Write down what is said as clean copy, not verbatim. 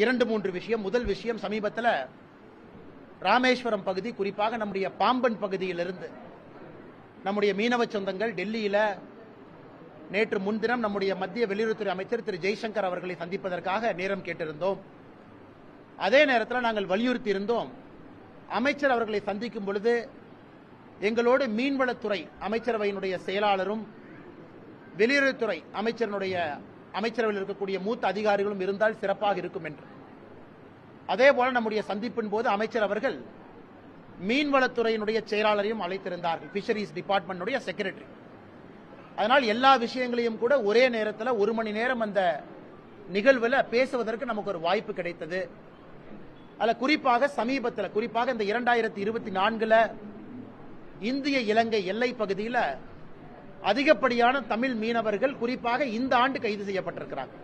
2-3 விஷயம். முதல் விஷயம், சமீபத்தில் ராமேஸ்வரம் பகுதி, குறிப்பாக நம்முடைய பாம்பன் பகுதியிலிருந்து நம்முடைய மீனவ சொந்தங்கள் டெல்லியில் நேற்று முன்தினம் நம்முடைய மத்திய வெளியுறவுத்துறை அமைச்சர் திரு ஜெய்சங்கர் அவர்களை சந்திப்பதற்காக நேரம் கேட்டிருந்தோம். அதே நேரத்தில் நாங்கள் வலியுறுத்தி இருந்தோம், அமைச்சர் அவர்களை சந்திக்கும் பொழுது எங்களோடு மீன்வளத்துறை அமைச்சரவையினுடைய செயலாளரும் வெளியுறவுத்துறை அமைச்சரவையில் இருக்கக்கூடிய மூத்த அதிகாரிகளும் இருந்தால் சிறப்பாக இருக்கும் என்று. அதேபோல நம்முடைய சந்திப்பின் போது அமைச்சர் அவர்கள் மீன்வளத்துறையினுடைய செயலாளரையும் அழைத்திருந்தார்கள், பிஷரிஸ் டிபார்ட்மெண்ட் செக்ரட்டரி. அதனால் எல்லா விஷயங்களையும் கூட ஒரே நேரத்தில் 1 மணி நேரம் அந்த நிகழ்வில் பேசுவதற்கு நமக்கு ஒரு வாய்ப்பு கிடைத்தது. அதில் குறிப்பாக இந்த 2024 இந்திய இலங்கை எல்லை பகுதியில் அதிகப்படியான தமிழ் மீனவர்கள் குறிப்பாக இந்த ஆண்டு கைது செய்யப்பட்டிருக்கிறார்கள்.